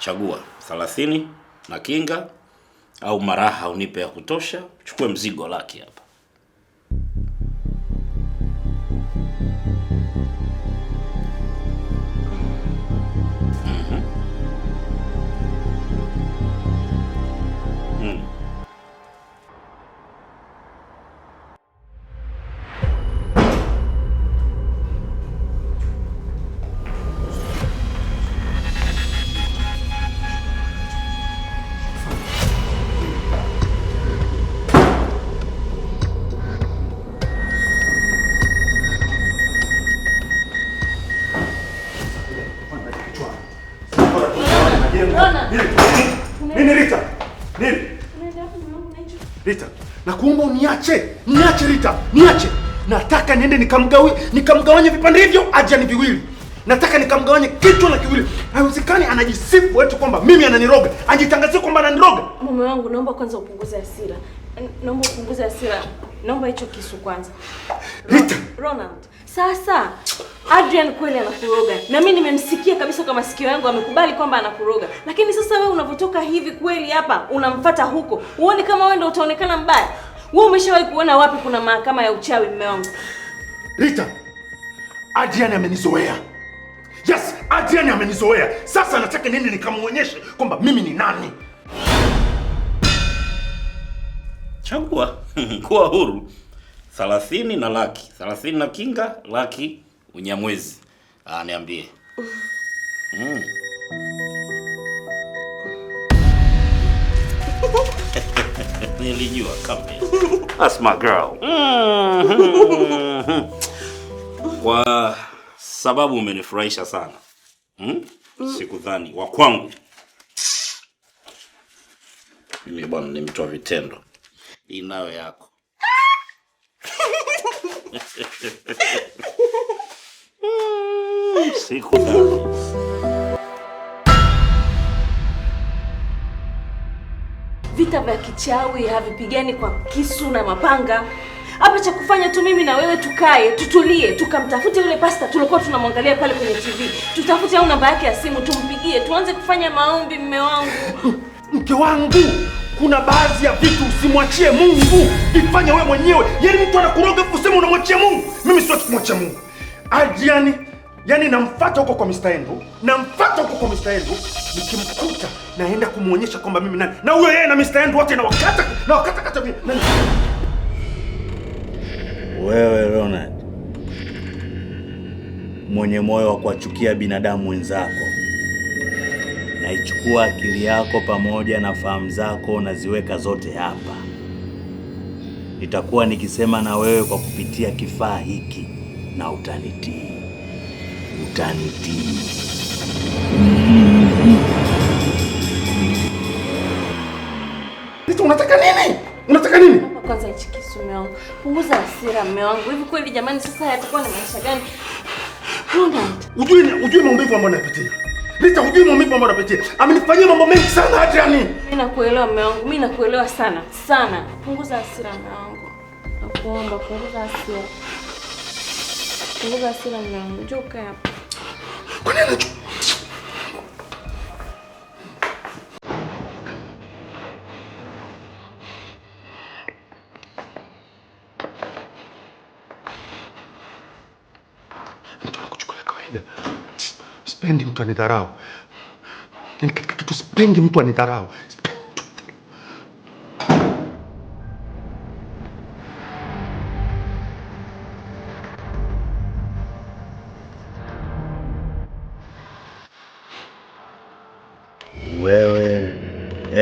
Chagua 30 na kinga au maraha unipe ya kutosha, chukue mzigo laki hapa. Nini Rita? Nini? Rita, nakuomba uniache. Niache Rita, niache. Nataka niende nikamgawanye vipande hivyo aje ni viwili. Nataka nikamgawanye kichwa na kiwili. Haiwezekani anajisifu eti kwamba mimi ananiroga. Ajitangazie kwamba ananiroga. Mume wangu, naomba kwanza upunguze hasira. Naomba upunguze hasira. Naomba hicho kisu kwanza. Rita, Ronald, sasa Adrian kweli anakuroga. Na mimi nimemsikia kabisa kwa masikio yangu amekubali kwamba anakuroga. Lakini sasa wewe unavotoka hivi kweli hapa unamfuata huko. Uone kama wewe ndio utaonekana mbaya. Wewe umeshawahi kuona wapi kuna mahakama ya uchawi mume wangu? Rita, Adrian amenizoea. Yes, Adrian amenizoea. Sasa nataka nini nikamuonyeshe kwamba mimi ni nani? Chagua. Kuwa huru. 30 na laki. 30 na kinga, laki Unyamwezi. Niambie. Nilijua kambi. That's my girl. Kwa sababu umenifurahisha sana. Sikudhani wa kwangu. Mimi bwana ni mtu wa vitendo. Inayo yako. Sikudhani. Vita vya kichawi havipigani kwa kisu na mapanga. Hapa cha kufanya tu mimi na wewe tukae, tutulie, tukamtafute yule pasta tulikuwa tunamwangalia pale kwenye TV. Tutafute au namba yake ya simu tumpigie, tuanze kufanya maombi mume wangu. Mke wangu, kuna baadhi ya vitu usimwachie Mungu. Ifanye wewe mwenyewe. Yaani mtu anakuroga useme unamwachia Mungu. Mimi siwezi kumwachia Mungu. Adrian, yani namfuata huko kwa Mr. Endo. Namfuata huko kwa Mr. Endo. Nikimkuta naenda kumuonyesha kwamba mimi nani. Na huyo yeye na Mr. Endo wote na wakata mimi. Nani? Wewe Ronald, mwenye moyo wa kuwachukia binadamu wenzako, naichukua akili yako pamoja na fahamu zako naziweka zote hapa. Nitakuwa nikisema na wewe kwa kupitia kifaa hiki na utanitii. Utanitii. Nito unataka nini? Unataka nini? Kwanza hichi kisu mume wangu. Punguza hasira mume wangu. Hivi kweli jamani sasa yatakuwa ni maisha gani? Ronald, ujui maumivu ambayo napitia. Rita, ujui maumivu ambayo napitia. Amenifanyia mambo mengi sana Adrian. Mimi nakuelewa mume wangu. Mimi nakuelewa sana. Sana. Punguza hasira mume wangu. Nakuomba punguza hasira. Punguza hasira mume wangu. Njoo kaa hapa. Kwa nini unajua? Mtu anakuchukulia kawaida. Sipendi mtu anidharau. Ni katika kitu sipendi mtu anidharau. Wewe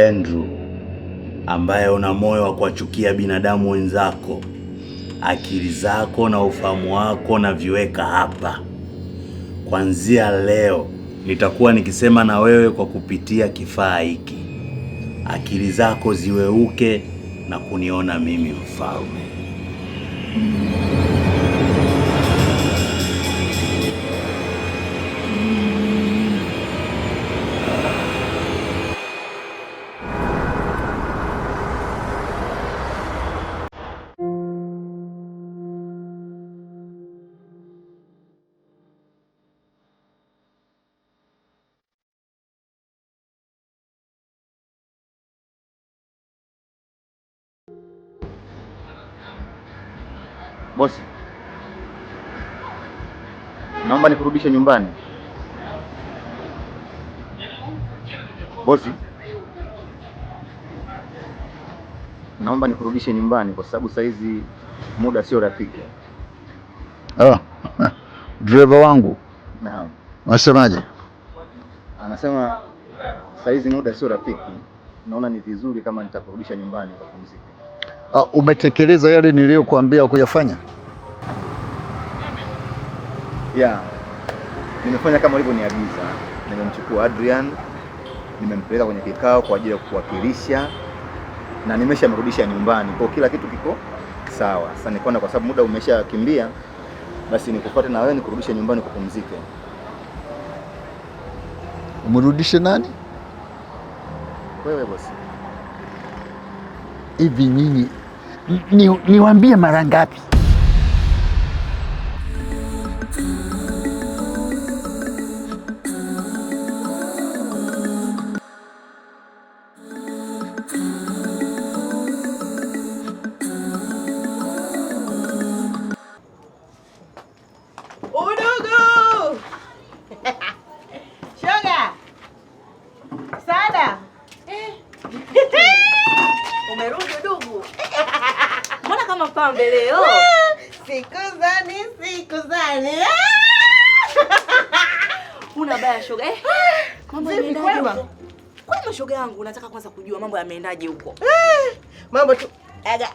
Andrew, ambaye una moyo wa kuwachukia binadamu wenzako, akili zako na ufahamu wako na viweka hapa. Kuanzia leo nitakuwa nikisema na wewe kwa kupitia kifaa hiki. Akili zako ziweuke na kuniona mimi mfalme. Bosi, naomba nikurudishe nyumbani. Bosi, naomba nikurudishe nyumbani kwa sababu saizi muda sio rafiki. Driver wangu. Naam. Unasemaje? Anasema saizi muda sio rafiki. Naona ni vizuri kama nitakurudisha nyumbani kwa kupumzika. Umetekeleza yale niliyokuambia kuyafanya? Yeah. Nimefanya kama ulivyoniagiza. Nimemchukua Adrian, nimempeleka kwenye kikao kwa ajili ya kuwakilisha na nimeshamrudisha nyumbani. Kwa kila kitu kiko sawa. Sasa nikaona kwa sababu muda umeshakimbia, basi nikufuate na wewe nikurudishe nyumbani kupumzike. Umrudishe nani? Wewe bosi. Hivi nini? Niwaambie mara ngapi? Shoga. Sada. Umerudi ndugu. Mbona kama pambe leo? Siku zani. Una baya shoga. Mambo yameendaje huko? Kwa shoga yangu nataka kwanza kujua mambo yameendaje huko. Mambo tu aga.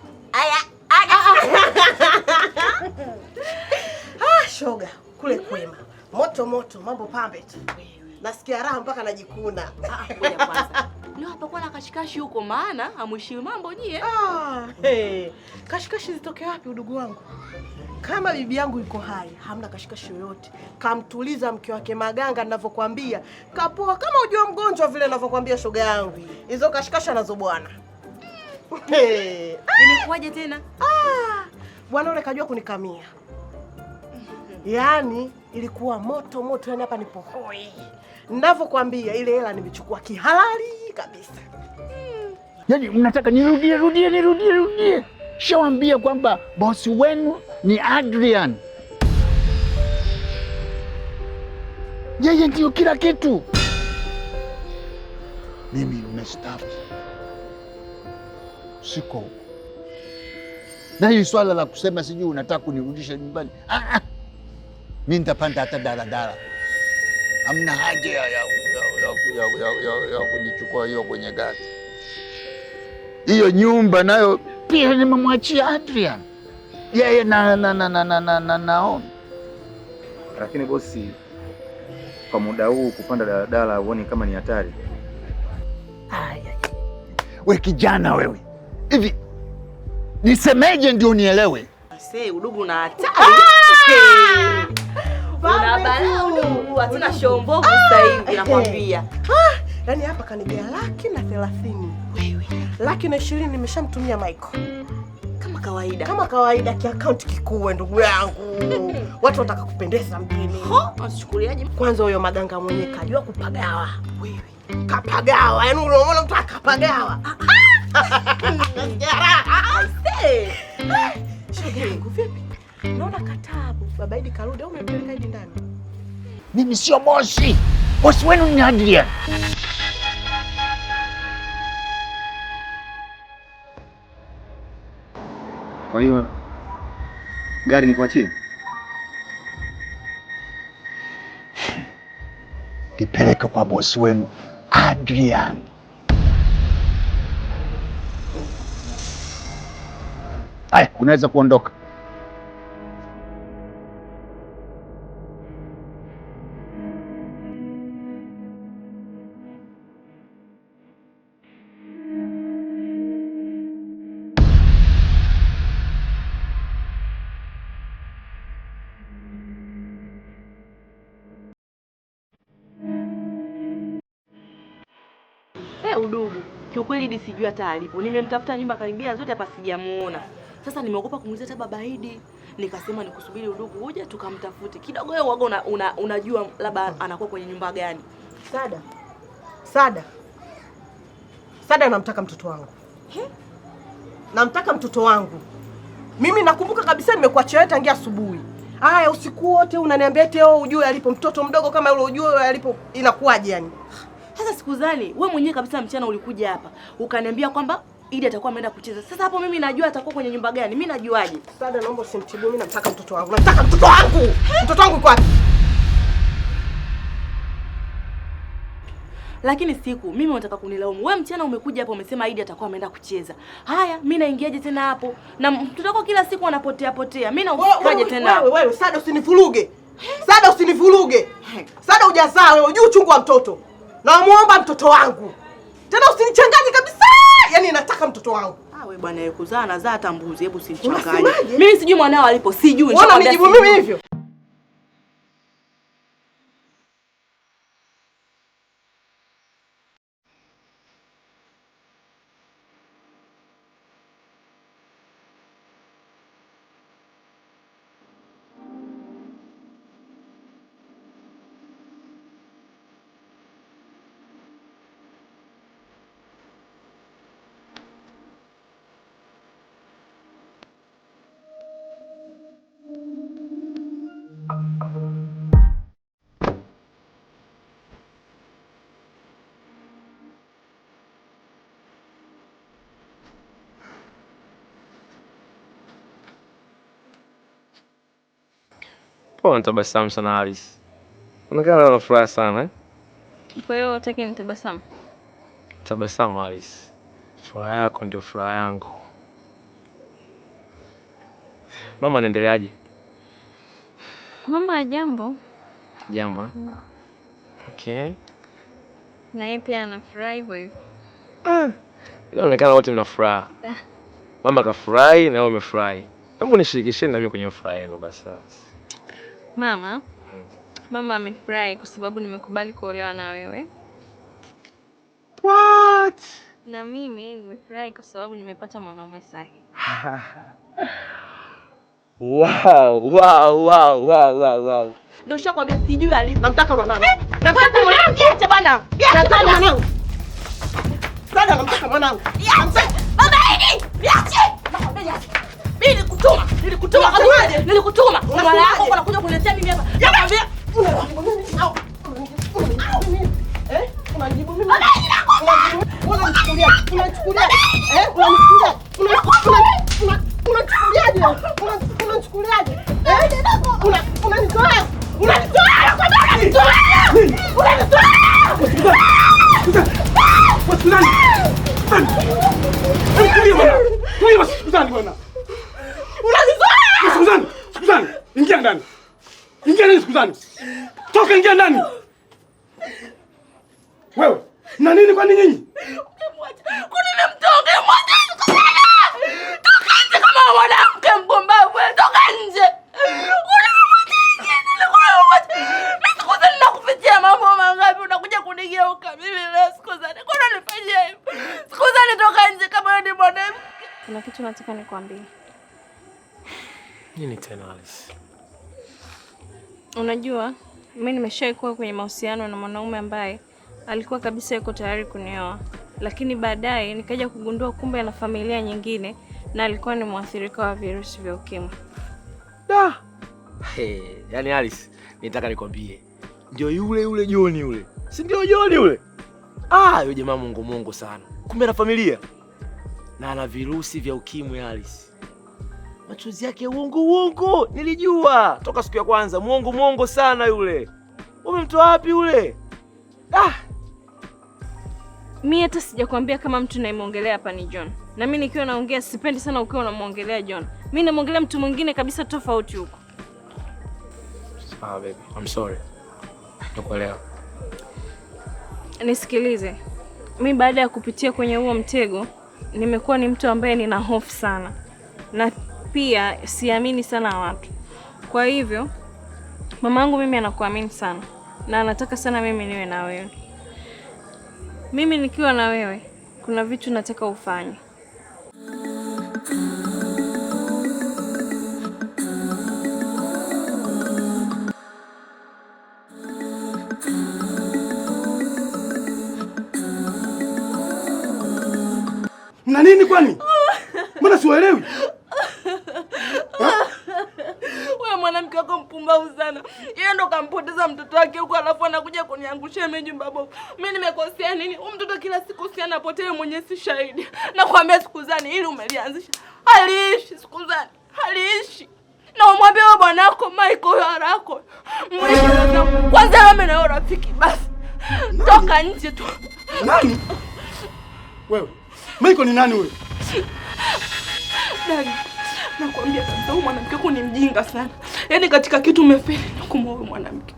Shoga, kule kwema. Moto mambo pambe tu. Nasikia raha mpaka najikuna. Ngoja kwanza. Leo hapa kwa na kashikashi huko maana hamwishiwi mambo nyie. Kashikashi zitoke wapi udugu wangu? Kama bibi yangu yuko hai, hamna kashikashi yoyote. Kamtuliza mke wake Maganga ninavyokuambia. Kapoa kama ujua mgonjwa vile ninavyokuambia shoga yangu. Hizo kashikashi anazo bwana. Imekuwaje tena? Bwana yule kajua kunikamia. Yaani ilikuwa moto, yani hapa nipo hoi. Ninavyokuambia ile hela nimechukua kihalali kabisa. Yaani mnataka nirudie. Shawaambia kwamba bosi wenu ni Adrian. Yeye ndio kila kitu. Mimi nimestaafu. Siko. Na hii swala la kusema sijui unataka kunirudisha nyumbani. Mimi nitapanda hata daladala. Hamna haja ya kunichukua hiyo kwenye gari. Hiyo nyumba nayo pia nimemwachia Adrian. Yeye naona. Lakini bosi, kwa muda huu kupanda daladala uone kama ni hatari? We kijana wewe. Hivi nisemeje ndio unielewe? Sasa udugu na hatari. Una balaa udugu, hatuna shombovu sasa hivi nakwambia. Yaani hapa kanigea 130,000. Wewe. 120,000 nimeshamtumia Michael. Kama kawaida kiaccount kikubwa ndugu yangu. Watu wataka kupendeza mjini. Usichukuliaje? Kwanza huyo Maganga mwenye kajua kupagawa. Wewe. Kapagawa. Yaani unaona mtu akapagawa. Shoga yangu vipi? Naona katabu. Baba Idi karudi au umempeleka Idi ndani? Mimi sio bosi. Bosi wenu ni Adrian. Kwa hiyo gari nikuachie? Nipeleke kwa bosi wenu Adrian. Haya, unaweza kuondoka. Udugu. Kiukweli Idi sijui hata alipo. Nimemtafuta nyumba karibia zote hapa sijamuona. Sasa nimeogopa kumuuliza hata baba Idi. Nikasema nikusubiri udugu uje tukamtafute. Kidogo wewe waga unajua labda anakuwa kwenye nyumba gani. Sada namtaka mtoto wangu. Namtaka mtoto wangu. Mimi nakumbuka kabisa nimekuachia wewe tangia asubuhi. Haya usiku wote unaniambia eti ujue alipo mtoto mdogo kama yule ujue alipo inakuwaje yani? Sasa sikuzani, wewe mwenyewe kabisa mchana ulikuja hapa, ukaniambia kwamba Idi atakuwa ameenda kucheza. Sasa hapo mimi najua atakuwa kwenye nyumba gani? Mimi najuaje? Sada, naomba usimtibu, mimi namtaka mtoto wangu. Nataka mtoto wangu. Mtoto wangu kwa Lakini siku mimi unataka kunilaumu. Wewe mchana umekuja hapo umesema Idi atakuwa ameenda kucheza. Haya, mimi naingiaje tena hapo? Na mtoto wako kila siku anapotea potea. Mimi nausikaje tena? Wewe Sada usinivuruge. Sada usinivuruge. Sada hujazaa wewe, unajua uchungu wa mtoto. Namuomba mtoto wangu. Tena usinichanganye kabisa. Yaani nataka mtoto wangu. Wewe bwana yeye kuzaa na zaa hata mbuzi, hebu usinichanganye. Mimi sijui mwanao alipo, sijui. Mbona nijibu mimi hivyo? Unatabasamu sana Alice. Unaonekana una furaha sana eh? Kwa hiyo utaki nitabasamu? Tabasamu Alice. Furaha yako ndio furaha yangu. Mama anaendeleaje? Mama jambo. Jambo. Okay. Na yeye pia anafurahi hivyo. Inaonekana wote mna furaha. Mama kafurahi na wewe umefurahi. Hebu nishirikisheni na mimi kwenye furaha yenu basi. Mama amefurahi kwa sababu nimekubali kuolewa na wewe. What? Na mimi nimefurahi kwa sababu nimepata mwanaume sahihi. Wow. Ndio nishakwambia sijui alipo. Namtaka mwanangu. Namtaka mwanangu. Acha bana. Nataka mwanangu. Sada, namtaka mwanangu. Baba Idi, niache. Nakwambia Nilikutuma kabisa. Nilikutuma. Mwana yako anakuja kuniletea mimi hapa. Nakwambia unajibu mimi. Unachukulia. Unachukuliaje? Unanitoa. Sikuzani. Ingia ndani. Sikuzani. Toka, ingia ndani. Wewe, na nini kwa nini nyinyi? Kunimemtoka mmoja. Toka nje kama mwanamke mpumbavu. Toka nje. Sikuzani nakufichia mambo mangapi unakuja kunigeuka mimi leo sikuzani. Kuna nifanyia hivyo. Sikuzani toka nje kama wewe ni mwanamke. Kuna kitu nataka nikwambie. Nini tena Alice? Unajua, mimi nimeshaikuwa kwenye mahusiano na mwanaume ambaye alikuwa kabisa yuko tayari kunioa. Lakini baadaye nikaja kugundua kumbe ana familia nyingine na alikuwa ni mwathirika wa virusi vya ukimwi. Yaani Alice, nitaka nikwambie. Ndio yule John yule. Si ndio John yule? Yule jamaa Mungu sana. Kumbe ana familia. Na ana virusi vya ukimwi Alice. Machozi yake uongo. Nilijua toka siku ya kwanza muongo sana yule. Umemtoa wapi yule? Mimi hata sijakwambia kama mtu nayemuongelea hapa ni John. Na mimi nikiwa naongea sipendi sana ukiwa unamuongelea John. Mimi namuongelea mtu mwingine kabisa tofauti huko. Baby, I'm sorry. Nakuelewa. Nisikilize. Mimi baada ya kupitia kwenye huo mtego, nimekuwa ni mtu ambaye nina hofu sana. Na pia siamini sana watu. Kwa hivyo, mamangu mimi anakuamini sana. Na anataka sana mimi niwe na wewe. Mimi nikiwa na wewe, kuna vitu nataka ufanye. Mna nini kwani? Mbona siwaelewi? mke wako mpumbavu sana. Yeye ndo kampoteza mtoto wake huko alafu anakuja kuniangushia mimi nyumba bovu. Mimi nimekosea nini? Huyu mtoto kila siku si anapotea mwenyewe si shahidi. Nakwambia Sikuzani ili umelianzisha. Haliishi Sikuzani. Haliishi. Na umwambie wewe bwanako Michael harako. Kwanza wewe na wewe rafiki basi. Toka nje tu. Nani? Wewe. Michael ni nani wewe? Dani, nakwambia kabisa huyu mwanamke wako ni mjinga sana. Yaani katika kitu umefeli na kumwoa mwanamke.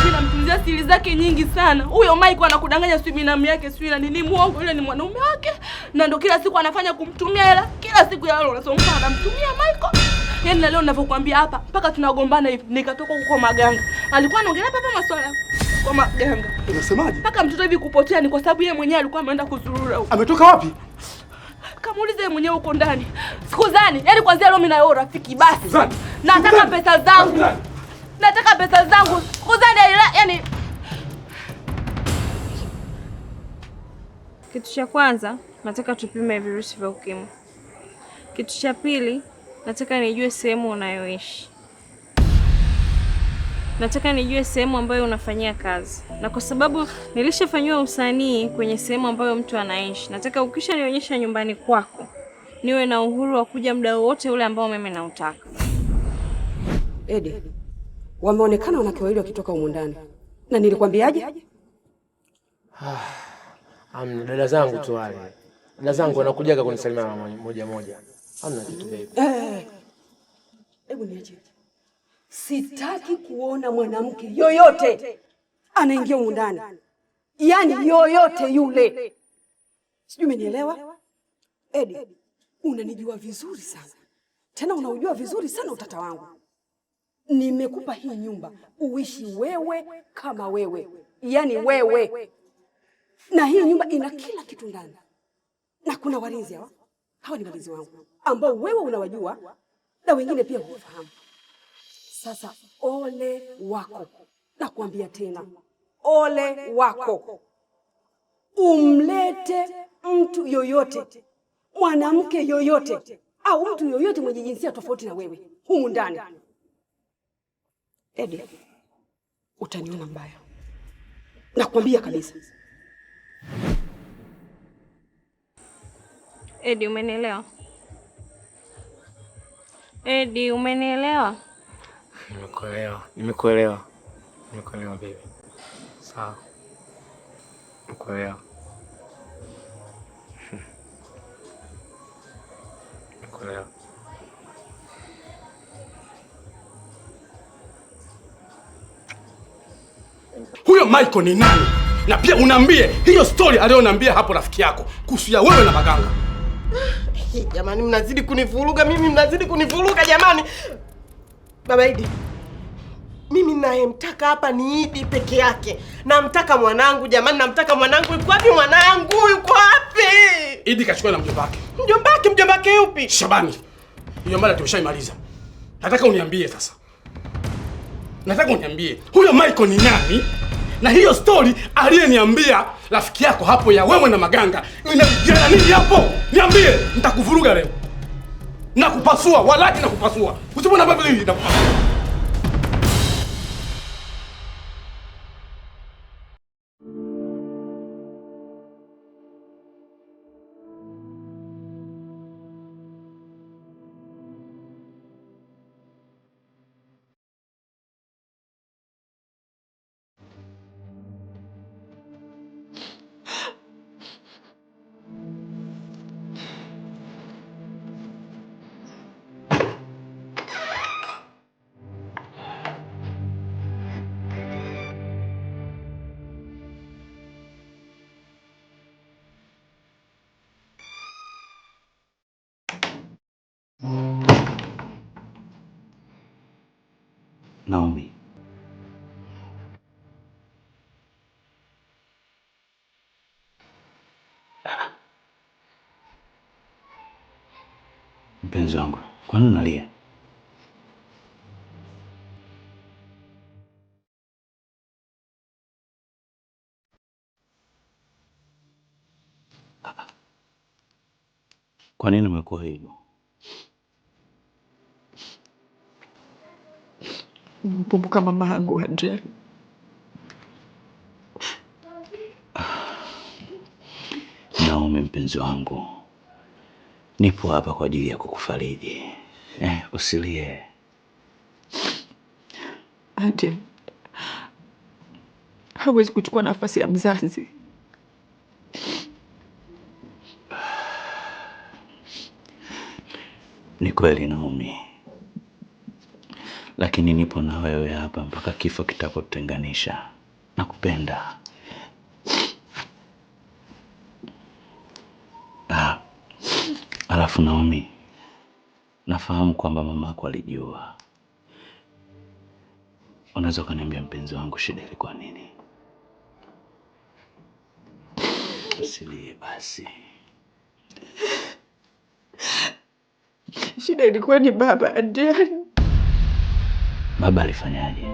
Unamtunzia siri zake nyingi sana. Huyo Michael anakudanganya sio binamu yake sio nini muongo yule ni mwanaume wake. Na ndio kila siku anafanya kumtumia hela. Kila siku ya leo unasoma anamtumia Michael. Yaani leo ninavyokuambia hapa mpaka tunagombana hivi nikatoka huko Maganga. Alikuwa anaongelea hapa masuala kwa Maganga. Unasemaje? Mpaka mtoto hivi kupotea ni kwa sababu yeye mwenyewe alikuwa ameenda kuzurura huko. Ametoka wapi? Kamuulize yeye mwenyewe huko ndani. Sikuzani, yaani kwanza leo mimi na wewe rafiki basi. Sikuzani. Nataka pesa zangu. Nataka pesa zangu. Sikuzani yaani Kitu cha kwanza, nataka tupime virusi vya ukimwi. Kitu cha pili, nataka nijue sehemu unayoishi. Nataka nijue sehemu ambayo unafanyia kazi. Na kwa sababu nilishafanywa usanii kwenye sehemu ambayo mtu anaishi, nataka ukisha nionyesha nyumbani kwako, niwe na uhuru wa kuja muda wote ule ambao mimi nautaka. Edi, wameonekana wanawake wawili wakitoka humu ndani. Na nilikwambiaje? Amna dada zangu tu wale. Dada zangu wanakujaga kunisalimia moja moja. Hamna kitu baby. Hebu niache. Sitaki kuona mwanamke yoyote anaingia humu ndani. Yaani yoyote yule. Sijui umenielewa? Edi, unanijua vizuri sana. Tena unaujua vizuri sana utata wangu. Nimekupa hii nyumba uishi wewe kama wewe. Yaani wewe. Na hii nyumba ina kila kitu ndani. Na kuna walinzi hawa. Hawa ni walinzi wangu ambao wewe unawajua na wengine pia hufahamu. Sasa ole wako. Nakwambia tena. Ole wako. Umlete mtu yoyote, mwanamke yoyote au mtu yoyote mwenye jinsia tofauti na wewe humu ndani. Edi, utaniona mbaya. Nakwambia kabisa. Edi, umenielewa? Edi, umenielewa? Nimekuelewa baby. Sawa. Nimekuelewa. Nimekuelewa. Huyo Michael ni nani? Na pia unaambie hiyo story aliyoniambia hapo rafiki yako kuhusu ya wewe na Maganga. Jamani mnazidi kunivuruga jamani. Baba Idi. Mimi ninayemtaka hapa ni Idi peke yake. Namtaka mwanangu jamani, namtaka mwanangu. Yuko wapi mwanangu? Yuko wapi? Idi kachukua na mjombake. Mjombake yupi? Shabani. Hiyo mara tumeshaimaliza. Nataka uniambie sasa. Huyo Michael ni nani? Na hiyo story aliyeniambia rafiki yako hapo ya wewe na Maganga inahusiana nini hapo? Niambie, nitakuvuruga leo. Nakupasua, walaki nakupasua. Usipona baba hili nakupasua. Naomi, mpenzi wangu, kwani unalia? Kwa nini umekuwa hivyo? Kumbuka mama yangu Adrian. Naomi mpenzi wangu, nipo hapa kwa ajili ya kukufariji. Usilie. Adrian hawezi kuchukua nafasi ya mzazi. Ni kweli Naomi, lakini nipo na wewe hapa mpaka kifo kitapotutenganisha. Nakupenda. Alafu Naomi, nafahamu kwamba mamako alijua. Unaweza kuniambia mpenzi wangu, shida ilikuwa nini? Usilie basi. Shida ilikuwa ni baba Adrian. Baba alifanyaje?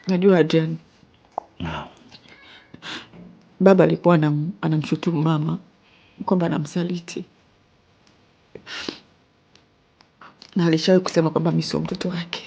Najua Adrian. Baba alikuwa anamshutumu mama kwamba anamsaliti. Na alishawahi kusema kwamba mimi sio mtoto wake.